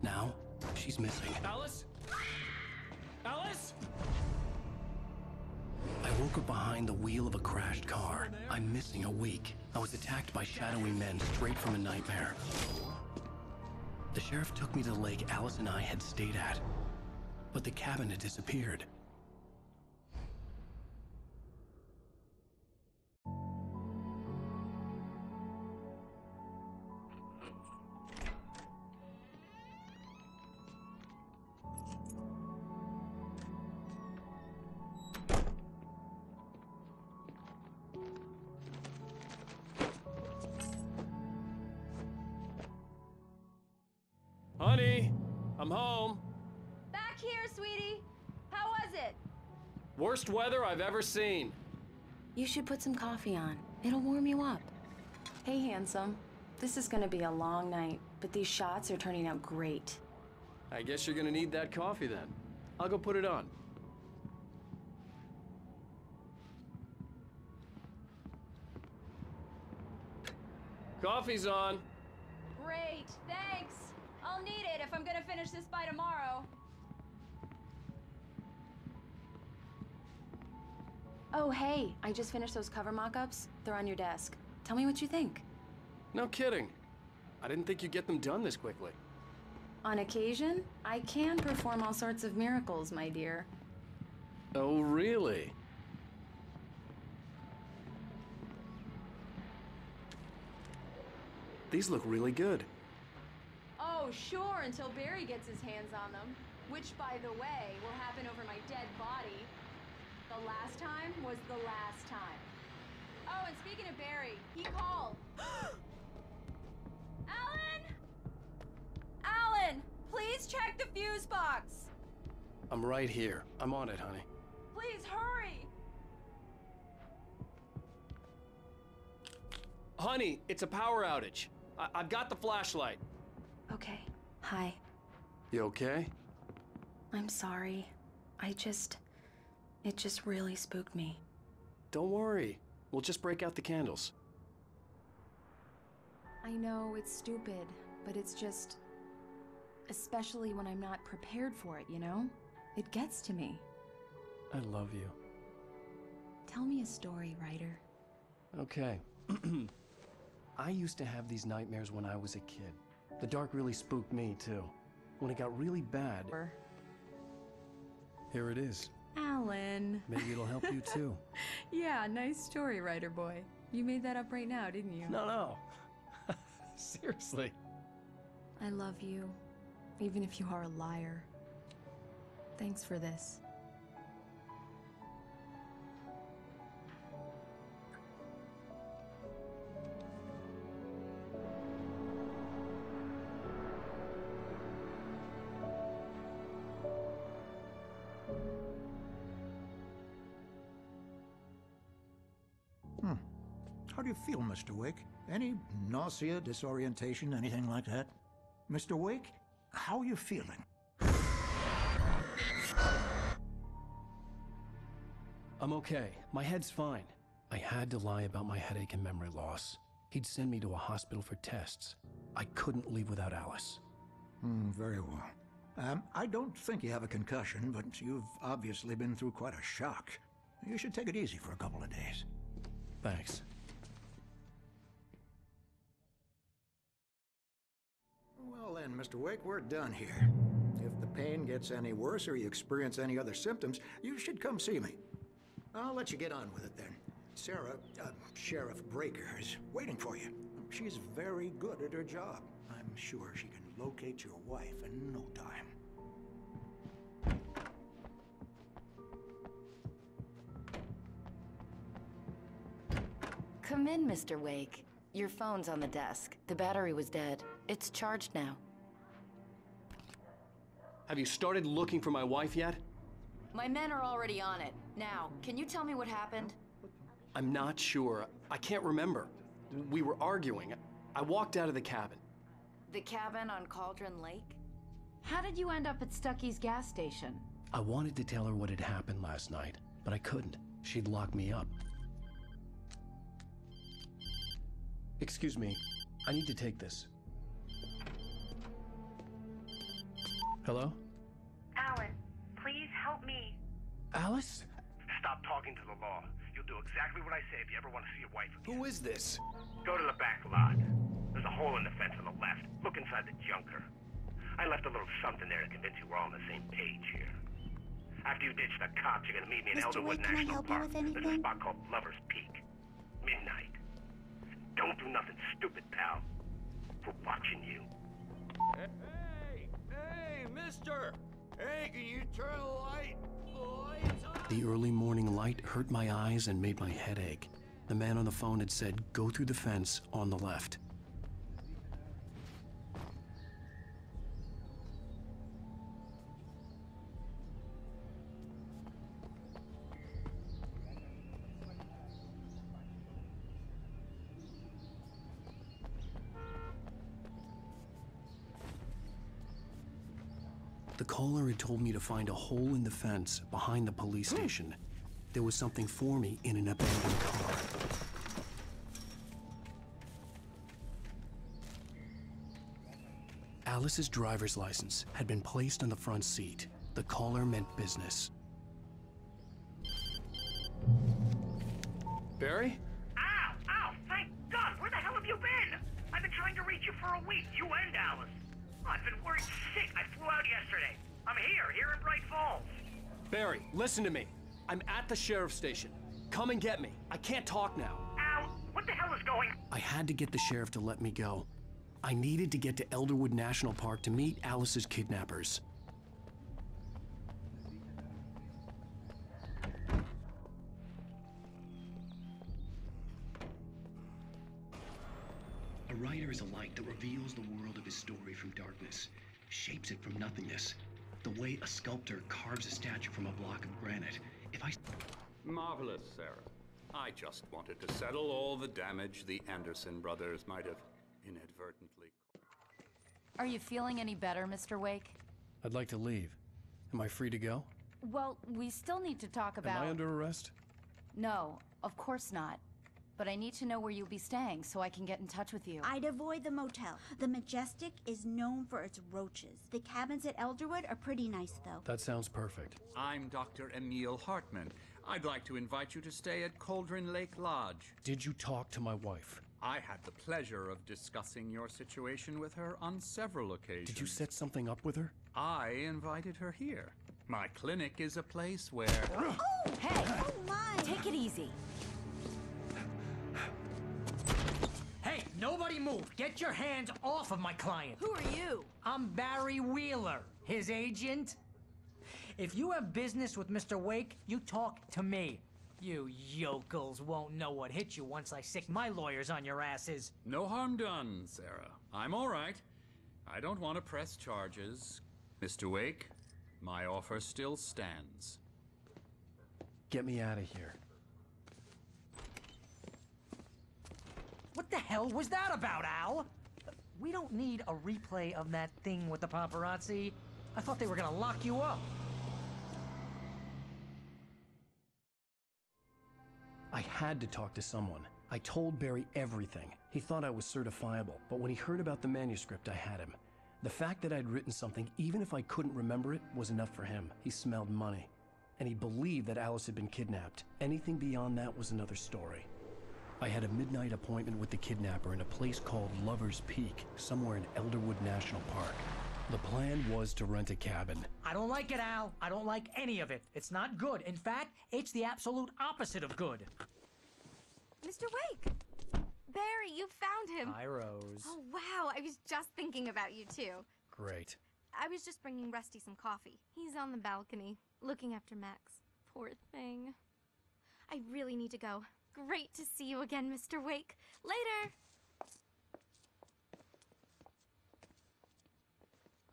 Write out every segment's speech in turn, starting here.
Now, she's missing. Alice? Alice? I woke up behind the wheel of a crashed car. I'm missing a week. I was attacked by shadowy men straight from a nightmare. The sheriff took me to the lake Alice and I had stayed at, but the cabin had disappeared. Honey, I'm home. Back here, sweetie. How was it? Worst weather I've ever seen. You should put some coffee on. It'll warm you up. Hey, handsome. This is gonna be a long night, but these shots are turning out great. I guess you're gonna need that coffee then. I'll go put it on. Coffee's on. Great, thanks. I'll need it if I'm gonna finish this by tomorrow. Oh, hey, I just finished those cover mock-ups. They're on your desk. Tell me what you think. No kidding. I didn't think you'd get them done this quickly. On occasion, I can perform all sorts of miracles, my dear. Oh, really? These look really good. Oh, sure, until Barry gets his hands on them. Which, by the way, will happen over my dead body. The last time was the last time. Oh, and speaking of Barry, he called. Alan! Alan! Please check the fuse box! I'm right here. I'm on it, honey. Please hurry! Honey, it's a power outage. I've got the flashlight. Okay. Hi. You okay? I'm sorry. It just really spooked me. Don't worry. We'll just break out the candles. I know it's stupid, but it's just... especially when I'm not prepared for it, you know? It gets to me. I love you. Tell me a story, writer. Okay. I used to have these nightmares when I was a kid. The dark really spooked me, too. When it got really bad... Here it is. Alan. Maybe it'll help you, too. Yeah, nice story, writer boy. You made that up right now, didn't you? No. Seriously. I love you, even if you are a liar. Thanks for this. How do you feel, Mr. Wake? Any nausea, disorientation, anything like that? Mr. Wake, how are you feeling? I'm okay. My head's fine. I had to lie about my headache and memory loss. He'd send me to a hospital for tests. I couldn't leave without Alice. Very well. I don't think you have a concussion, but you've obviously been through quite a shock. You should take it easy for a couple of days. Thanks. Well then, Mr. Wake, we're done here. If the pain gets any worse or you experience any other symptoms, you should come see me. I'll let you get on with it then. Sarah, Sheriff Breaker, is waiting for you. She's very good at her job. I'm sure she can locate your wife in no time. Come in, Mr. Wake. Your phone's on the desk. The battery was dead. It's charged now. Have you started looking for my wife yet? My men are already on it. Now, can you tell me what happened? I'm not sure. I can't remember. We were arguing. I walked out of the cabin. The cabin on Cauldron Lake? How did you end up at Stucky's gas station? I wanted to tell her what had happened last night, but I couldn't. She'd lock me up. Excuse me. I need to take this. Hello? Alan, please help me. Alice? Stop talking to the law. You'll do exactly what I say if you ever want to see your wife again. Who is this? Go to the back lot. There's a hole in the fence on the left. Look inside the junker. I left a little something there to convince you we're all on the same page here. After you ditch the cops, you're gonna meet me in Mr. Elderwood Wake, can I National help you Park. with There's a anything? spot called Lover's Peak. Midnight. Don't do nothing stupid, pal. We're watching you. Hey, mister! Hey, can you turn the light? The early morning light hurt my eyes and made my head ache. The man on the phone had said, go through the fence on the left. The caller had told me to find a hole in the fence behind the police station. There was something for me in an abandoned car. Alice's driver's license had been placed on the front seat. The caller meant business. Barry? Ow! Ow! Thank God! Where the hell have you been? I've been trying to reach you for a week, you and Alice. I've been worried sick. I flew out yesterday. I'm here in Bright Falls. Barry, listen to me. I'm at the sheriff's station. Come and get me. I can't talk now. Ow! What the hell is going on? I had to get the sheriff to let me go. I needed to get to Elderwood National Park to meet Alice's kidnappers. A writer is a light that reveals the world of his story from darkness, shapes it from nothingness. The way a sculptor carves a statue from a block of granite. If I... Marvelous, Sarah. I just wanted to settle all the damage the Anderson brothers might have inadvertently... Are you feeling any better, Mr. Wake? I'd like to leave. Am I free to go? Well, we still need to talk about... Am I under arrest? No, of course not. But I need to know where you'll be staying so I can get in touch with you. I'd avoid the motel. The Majestic is known for its roaches. The cabins at Elderwood are pretty nice, though. That sounds perfect. I'm Dr. Emil Hartman. I'd like to invite you to stay at Cauldron Lake Lodge. Did you talk to my wife? I had the pleasure of discussing your situation with her on several occasions. Did you set something up with her? I invited her here. My clinic is a place where... Oh! Hey! Oh, my! Take it easy. Hey, nobody move! Get your hands off of my client! Who are you? I'm Barry Wheeler, his agent. If you have business with Mr. Wake, you talk to me. You yokels won't know what hit you once I sick my lawyers on your asses. No harm done, Sarah. I'm all right. I don't want to press charges. Mr. Wake, my offer still stands. Get me out of here. What the hell was that about, Al? We don't need a replay of that thing with the paparazzi. I thought they were gonna lock you up. I had to talk to someone. I told Barry everything. He thought I was certifiable, but when he heard about the manuscript, I had him. The fact that I'd written something, even if I couldn't remember it, was enough for him. He smelled money. And he believed that Alice had been kidnapped. Anything beyond that was another story. I had a midnight appointment with the kidnapper in a place called Lover's Peak, somewhere in Elderwood National Park. The plan was to rent a cabin. I don't like it, Al. I don't like any of it. It's not good. In fact, it's the absolute opposite of good. Mr. Wake! Barry, you found him! Hi, Rose. Oh, wow. I was just thinking about you, too. Great. I was just bringing Rusty some coffee. He's on the balcony, looking after Max. Poor thing. I really need to go. Great to see you again, Mr. Wake. Later!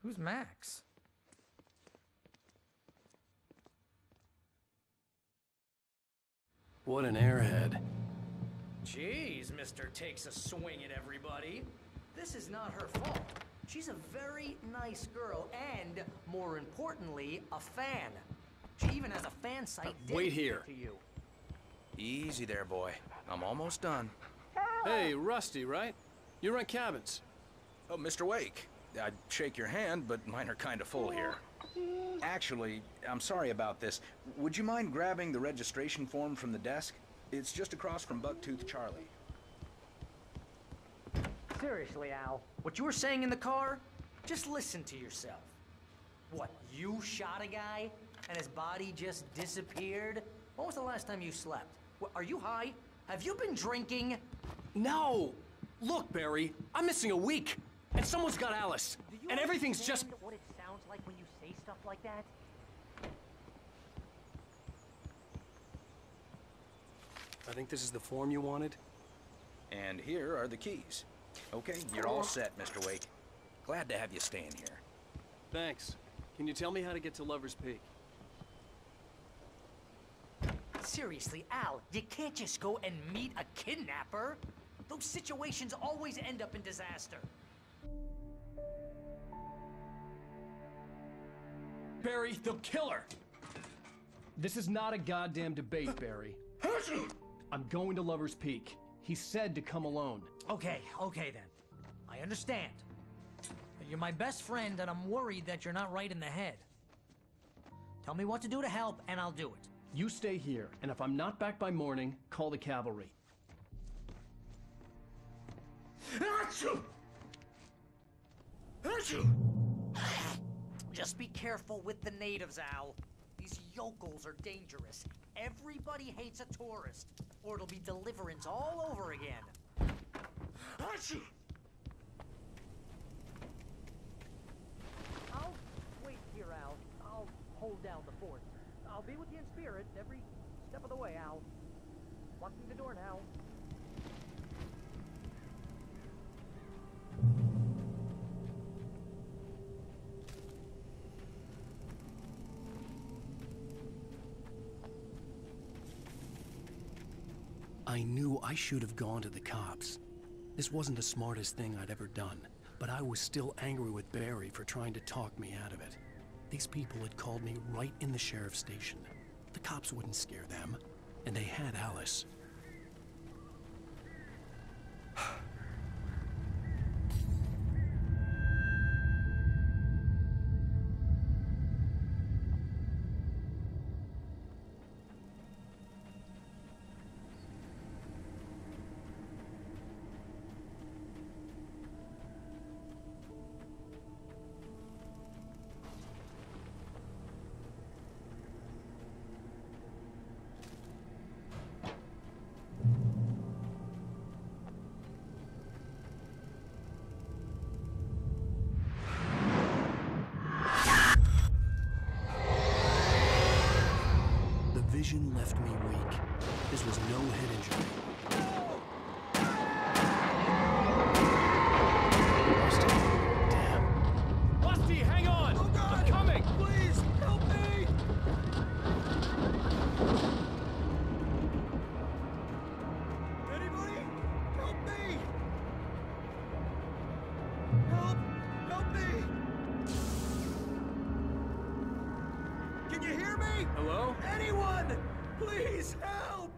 Who's Max? What an airhead. Jeez, Mr. Takes a swing at everybody. This is not her fault. She's a very nice girl and, more importantly, a fan. She even has a fan site Wait dedicated here. to you. Easy there, boy. I'm almost done. Hey, Rusty, right? You rent cabins. Oh, Mr. Wake. I'd shake your hand, but mine are kind of full here. Actually, I'm sorry about this. Would you mind grabbing the registration form from the desk? It's just across from Bucktooth Charlie. Seriously, Al, what you were saying in the car? Just listen to yourself. What, you shot a guy and his body just disappeared? When was the last time you slept? What, are you high? Have you been drinking? No! Look, Barry, I'm missing a week, and someone's got Alice, and everything's just... what it sounds like when you say stuff like that? I think this is the form you wanted. And here are the keys. Okay, you're all set, Mr. Wake. Glad to have you staying here. Thanks. Can you tell me how to get to Lover's Peak? Seriously, Al, you can't just go and meet a kidnapper. Those situations always end up in disaster. Barry, they'll kill her! This is not a goddamn debate, Barry. I'm going to Lover's Peak. He said to come alone. Okay then. I understand. You're my best friend, and I'm worried that you're not right in the head. Tell me what to do to help, and I'll do it. You stay here, and if I'm not back by morning, call the cavalry. Just be careful with the natives, Al. These yokels are dangerous. Everybody hates a tourist, or it'll be deliverance all over again. I'll wait here, Al. I'll hold down the fort. I'll be with you in spirit every step of the way, Al. Locking the door now. I knew I should have gone to the cops. This wasn't the smartest thing I'd ever done, but I was still angry with Barry for trying to talk me out of it. These people had called me right in the sheriff's station. The cops wouldn't scare them, and they had Alice. Vision left me weak. This was no head injury. Rusty, damn. Rusty, hang on! Oh God! I'm coming! Please, help me! Anybody? Help me! Help me! Can you hear me? Hello? Anyone! Please help!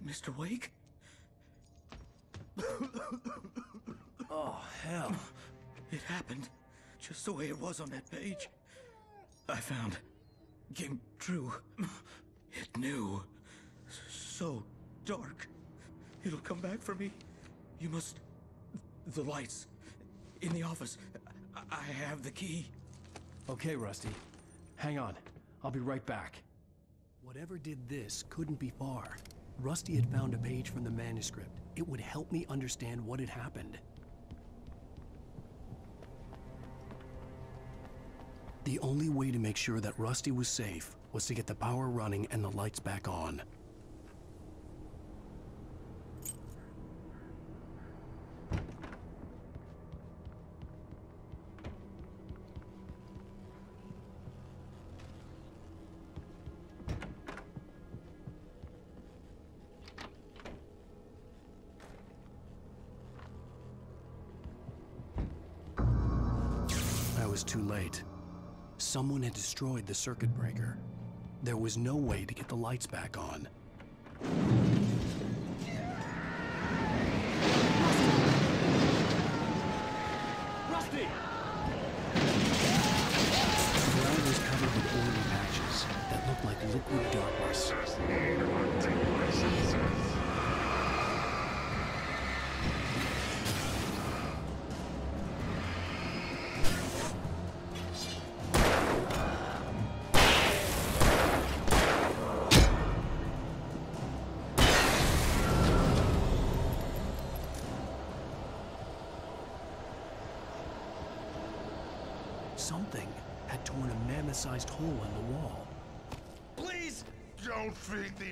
Mr. Wake? Oh, hell. It happened just the way it was on that page. I found. Came true. It knew. So dark. It'll come back for me. You must... The lights. In the office. I have the key. Okay, Rusty. Hang on. I'll be right back. Whatever did this couldn't be far. Rusty had found a page from the manuscript. It would help me understand what had happened. The only way to make sure that Rusty was safe was to get the power running and the lights back on. I was too late. Someone had destroyed the circuit breaker. There was no way to get the lights back on. see. The ground was covered with oily patches that looked like liquid darkness. Something had torn a mammoth-sized hole in the wall. Please don't feed the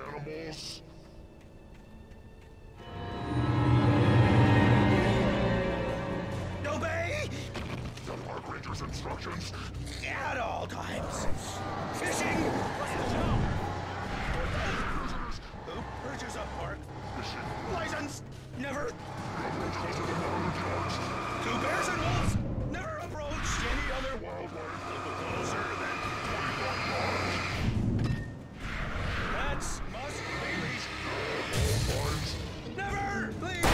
animals. Obey! The park ranger's instructions. At all times. Fishing! Who purchase a park? License! Never! Two bears and wolves! Never approach any other wildlife closer than 21 yards. Pets must be leashed. Never leave!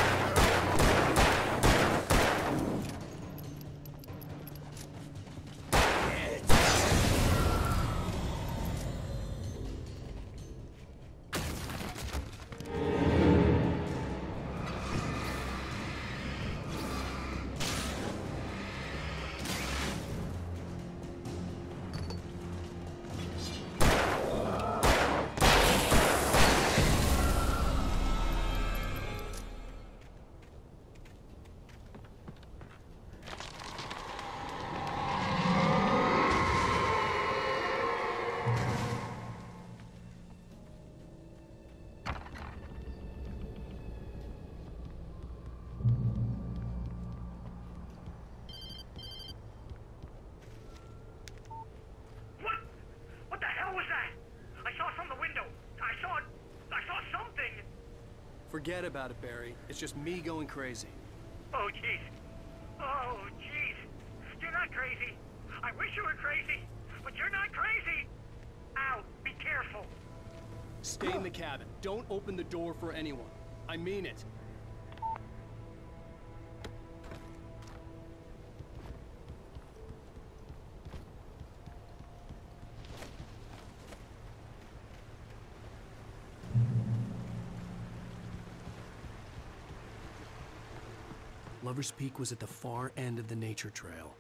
What the hell was that? I saw from the window. I saw something. Forget about it, Barry. It's just me going crazy. Oh, jeez. Oh, jeez. You're not crazy. I wish you were crazy, but you're not crazy. Ow, be careful. Stay in the cabin. Don't open the door for anyone. I mean it. Lover's Peak was at the far end of the nature trail.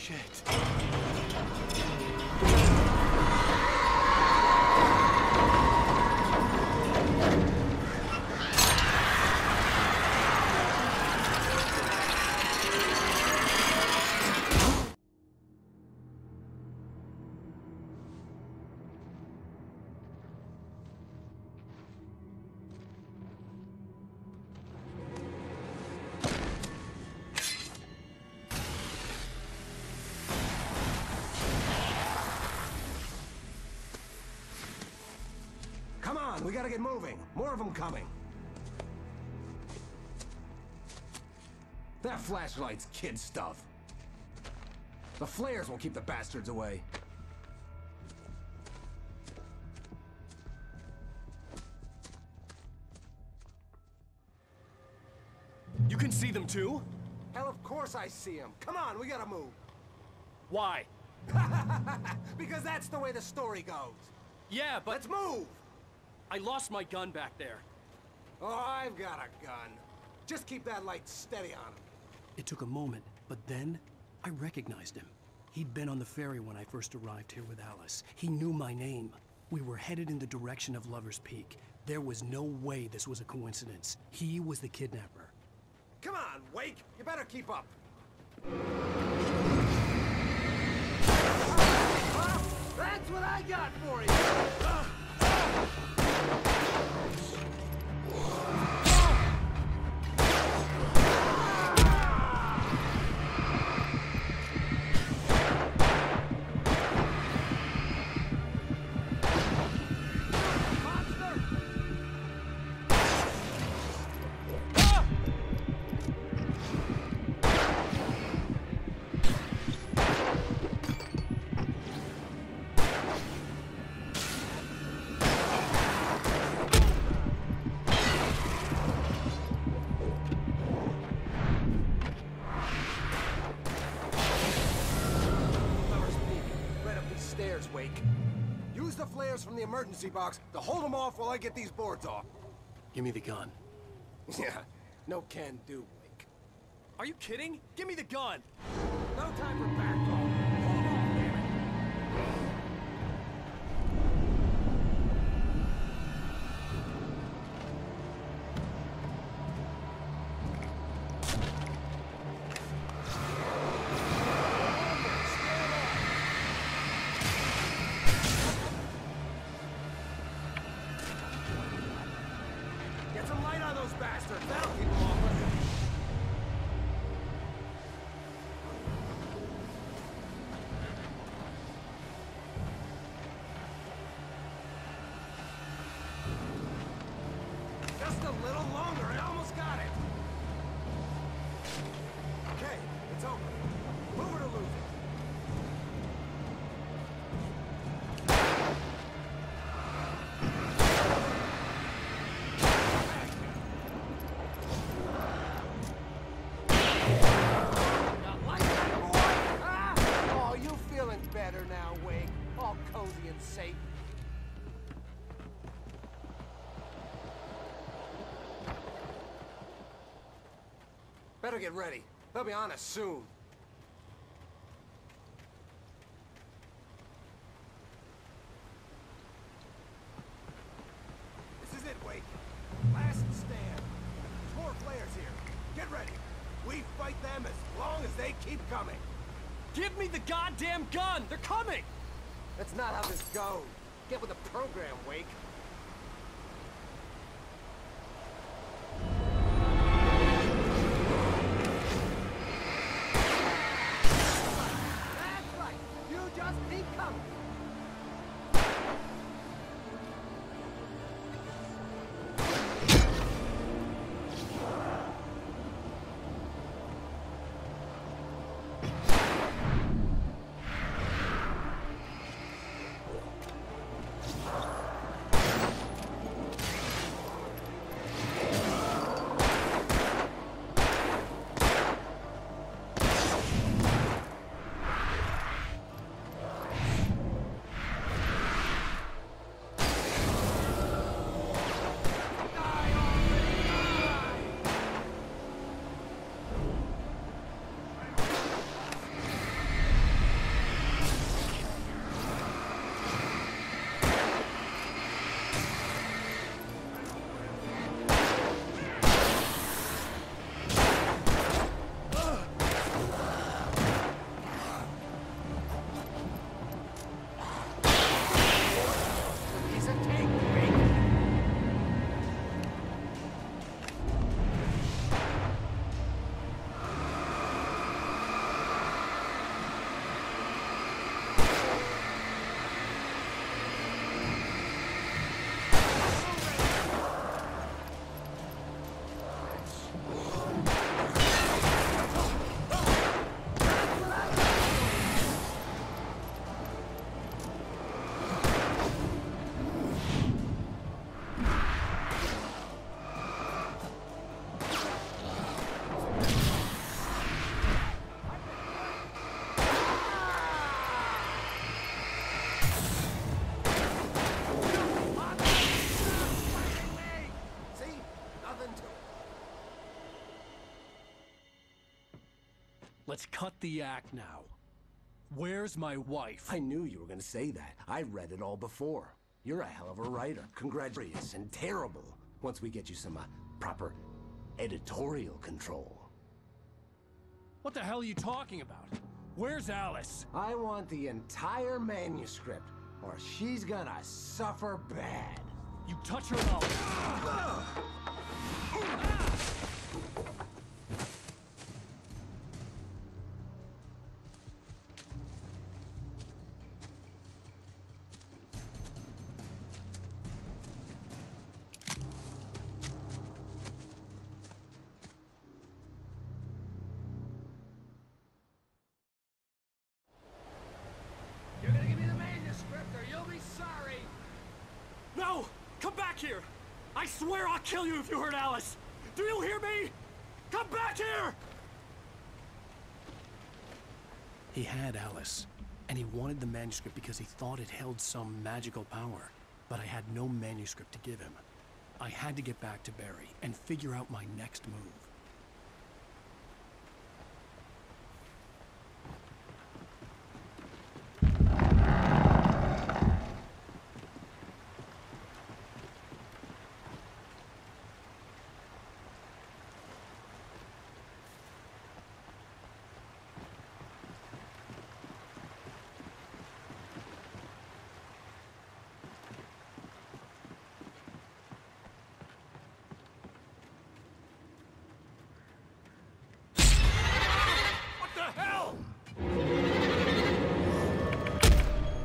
Shit. Come on, we gotta get moving. More of them coming. That flashlight's kid stuff. The flares will keep the bastards away. You can see them too? Hell, of course I see them. Come on, we gotta move. Why? Because that's the way the story goes. Yeah, but... Let's move! I lost my gun back there. Oh, I've got a gun. Just keep that light steady on him. It took a moment, but then I recognized him. He'd been on the ferry when I first arrived here with Alice. He knew my name. We were headed in the direction of Lover's Peak. There was no way this was a coincidence. He was the kidnapper. Come on, Wake! You better keep up. That's what I got for you! Wake. Use the flares from the emergency box to hold them off while I get these boards off. Give me the gun. Yeah, no can do, Wake. Are you kidding? Give me the gun! No time for backtalk. Hold on, damn it. Bastards, that'll keep them off us. Just a little longer, I almost got it. Okay, it's open. Move it or lose it. Better now, Wake. All cozy and safe. Better get ready. They'll be on us soon. This is it, Wake. Last stand. There's more flares here. Get ready. We fight them as long as they keep coming. Give me the goddamn gun! They're coming! That's not how this goes. Get with the program, Wake. That's right. You just keep coming. Let's cut the act now. Where's my wife? I knew you were gonna say that. I read it all before. You're a hell of a writer. Congratulations, and terrible. Once we get you some proper editorial control. What the hell are you talking about? Where's Alice? I want the entire manuscript, or she's gonna suffer bad. You touch her and I'll... You're gonna give me the manuscript or you'll be sorry! No! Come back here! I swear I'll kill you if you hurt Alice! Do you hear me? Come back here! He had Alice, and he wanted the manuscript because he thought it held some magical power. But I had no manuscript to give him. I had to get back to Barry and figure out my next move.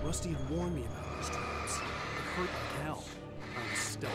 Rusty had warned me about these traps. It hurt like hell. I was stuck.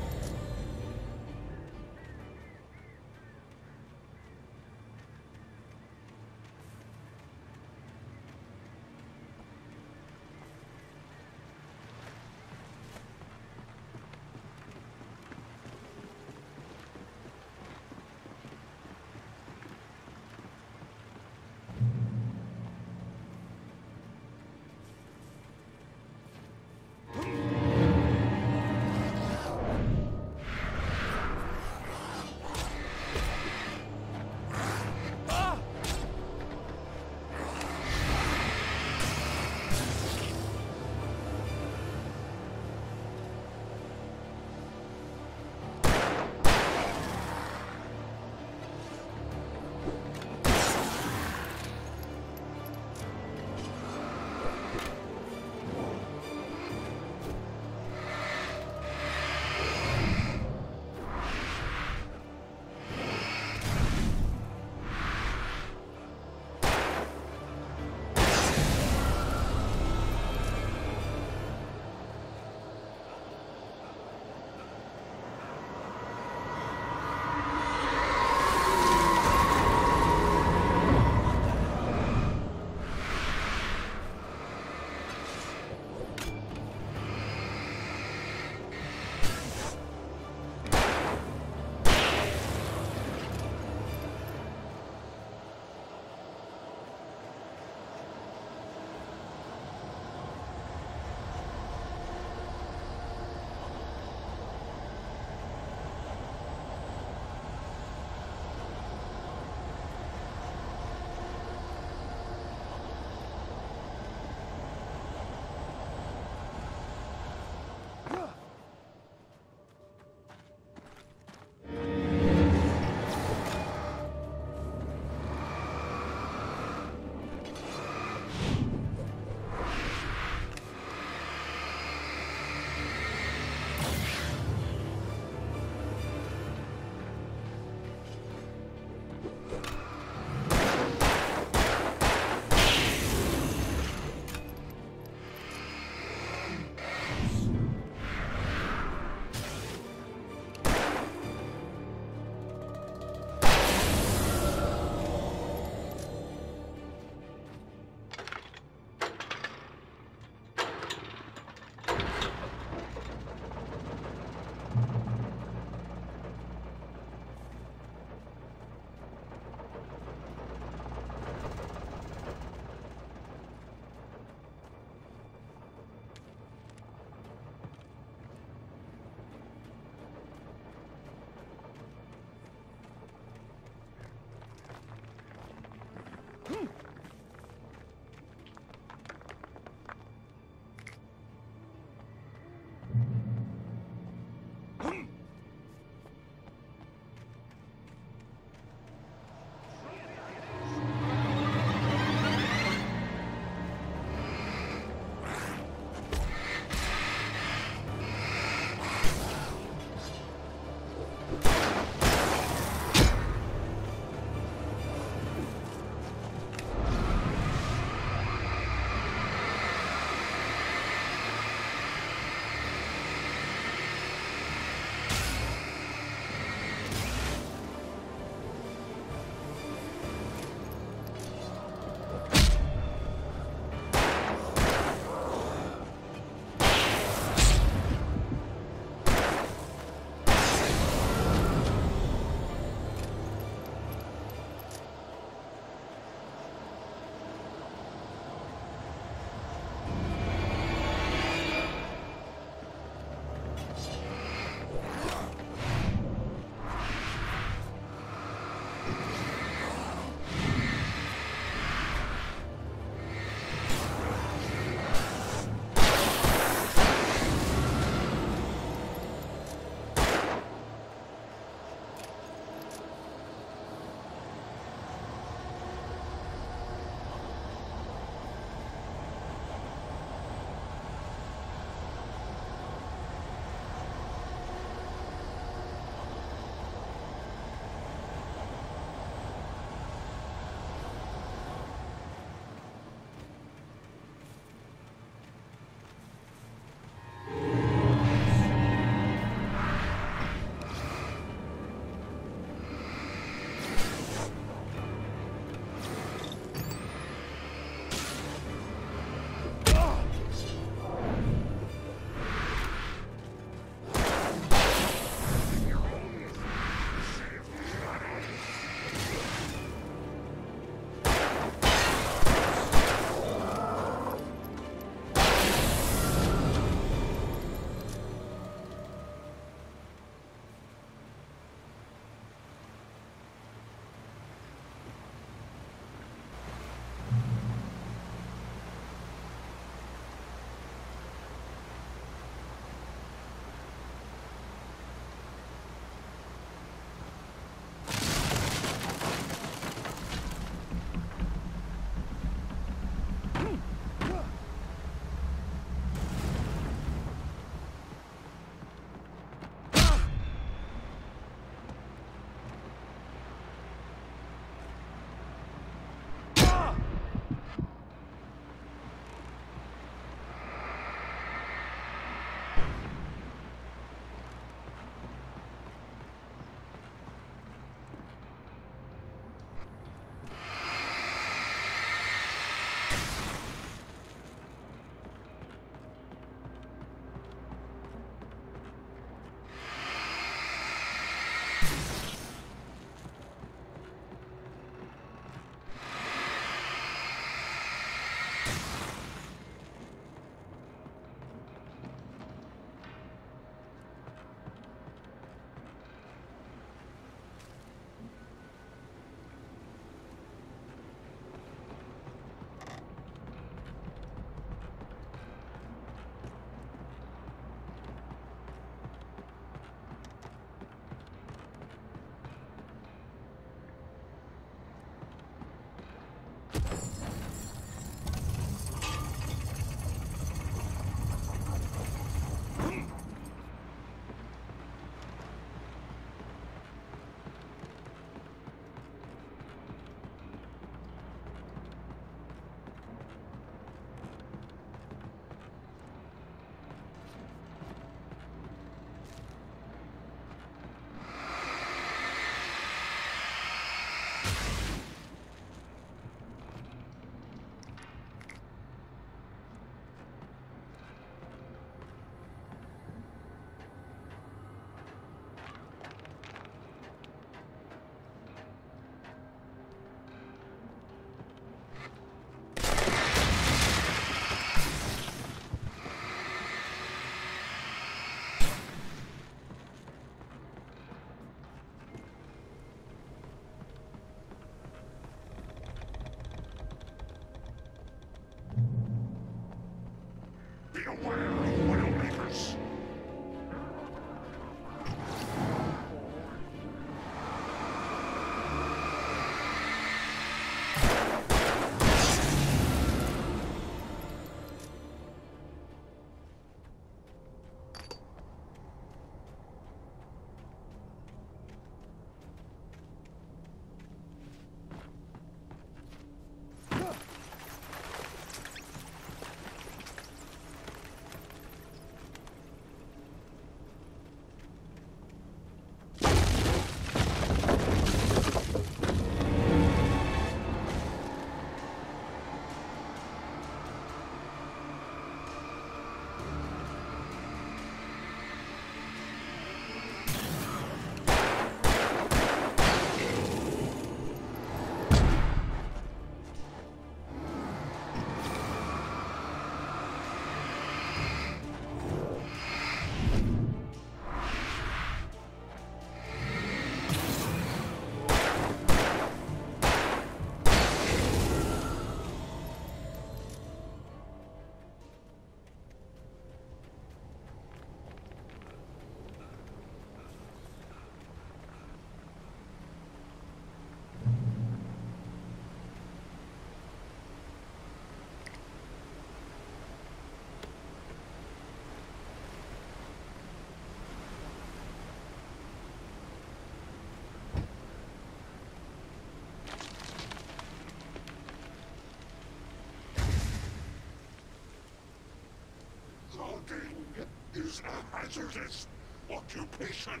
is a hazardous occupation.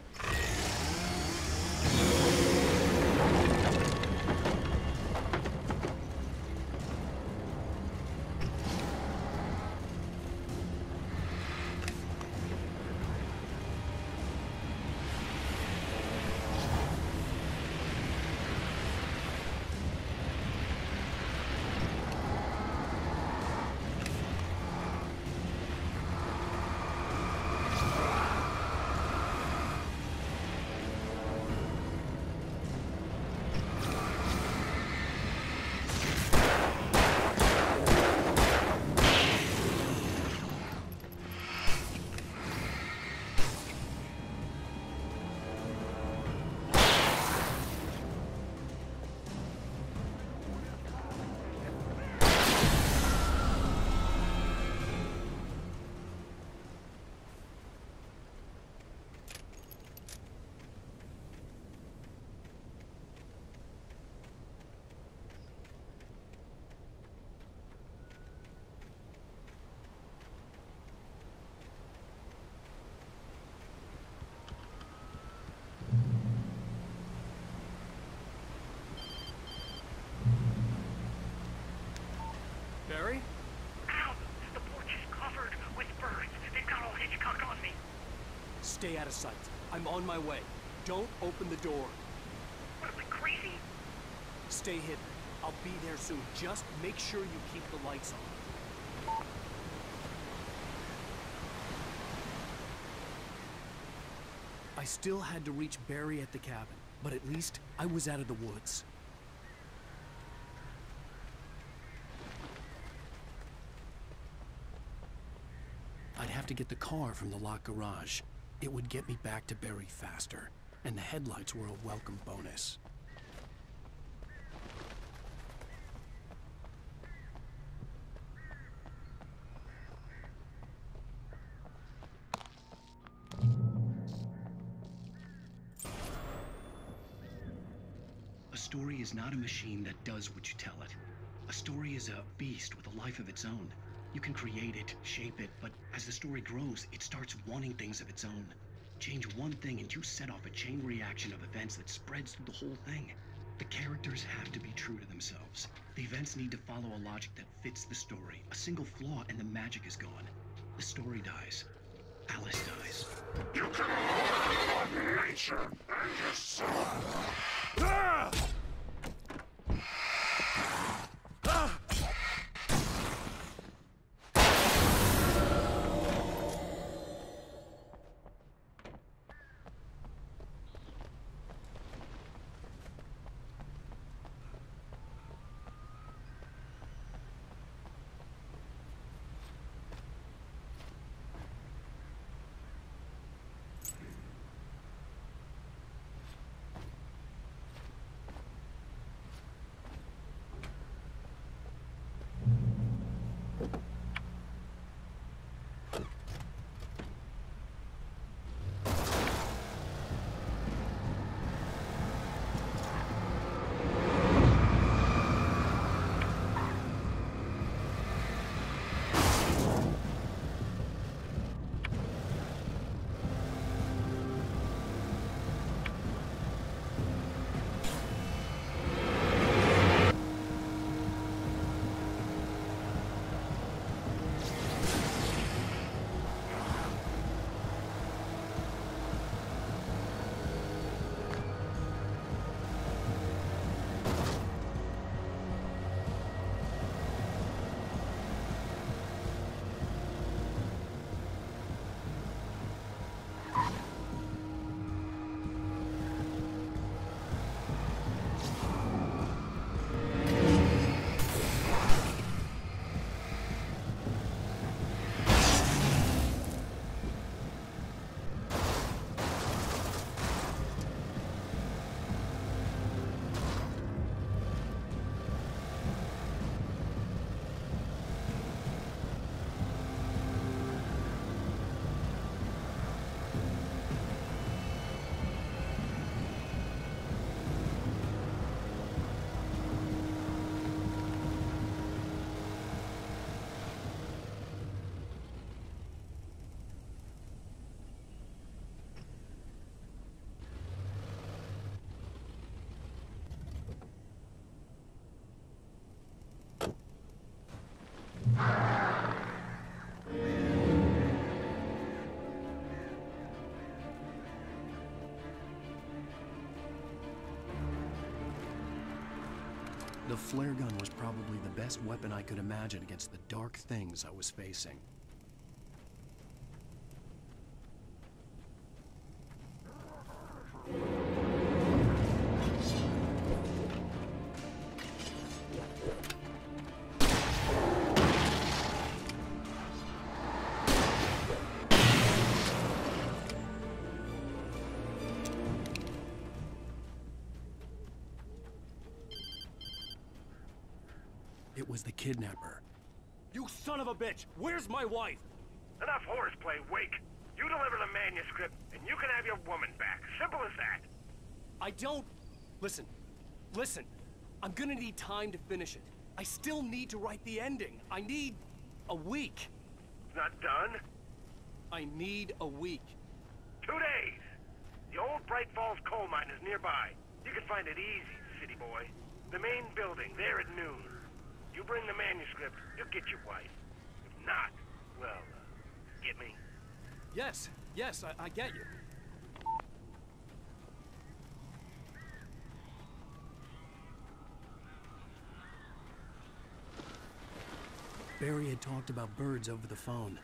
Barry? Ow! The porch is covered with birds. They've got all Hitchcock on me. Stay out of sight. I'm on my way. Don't open the door. What, am I crazy? Stay hidden. I'll be there soon. Just make sure you keep the lights on. I still had to reach Barry at the cabin, but at least I was out of the woods. I'd have to get the car from the locked garage. It would get me back to Barry faster, and the headlights were a welcome bonus. A story is not a machine that does what you tell it. A story is a beast with a life of its own. You can create it, shape it, but as the story grows, it starts wanting things of its own. Change one thing and you set off a chain reaction of events that spreads through the whole thing. The characters have to be true to themselves. The events need to follow a logic that fits the story. A single flaw and the magic is gone. The story dies. Alice dies. You can hold on nature and yourself. Ah! The flare gun was probably the best weapon I could imagine against the dark things I was facing. It was the kidnapper. You son of a bitch! Where's my wife? Enough horseplay, Wake. You deliver the manuscript, and you can have your woman back. Simple as that. I don't... Listen. I'm gonna need time to finish it. I still need to write the ending. I need a week. It's not done? I need a week. 2 days. The old Bright Falls coal mine is nearby. You can find it easy, city boy. The main building, there at noon. You bring the manuscript, you'll get your wife. If not, well, get me? Yes, I get you. Barry had talked about birds over the phone.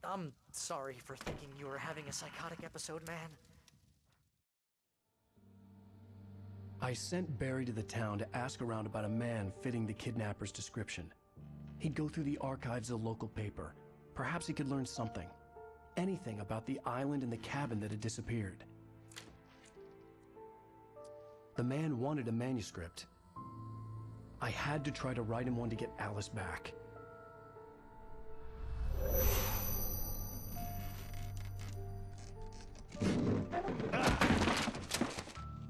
I'm sorry for thinking you were having a psychotic episode, man. I sent Barry to the town to ask around about a man fitting the kidnapper's description. He'd go through the archives of the local paper. Perhaps he could learn something. Anything about the island and the cabin that had disappeared. The man wanted a manuscript. I had to try to write him one to get Alice back.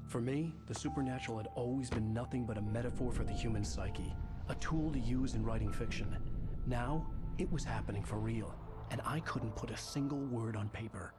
For me, the supernatural had always been nothing but a metaphor for the human psyche, a tool to use in writing fiction. Now, it was happening for real, and I couldn't put a single word on paper.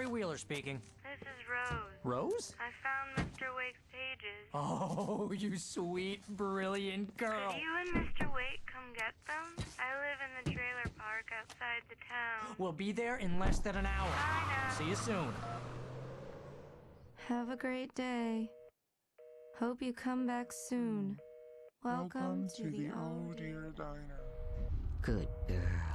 Barry Wheeler speaking. This is Rose. Rose? I found Mr. Wake's pages. Oh, you sweet, brilliant girl. Could you and Mr. Wake come get them? I live in the trailer park outside the town. We'll be there in less than an hour. Bye now. See you soon. Have a great day. Hope you come back soon. Welcome to the Oh Dear Diner. Good girl.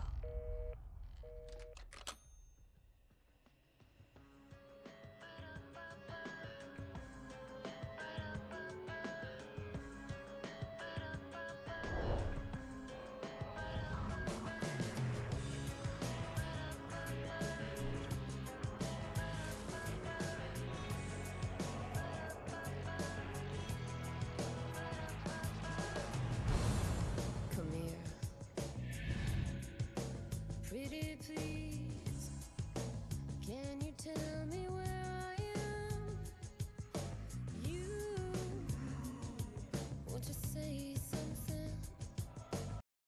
Come here. Pretty please.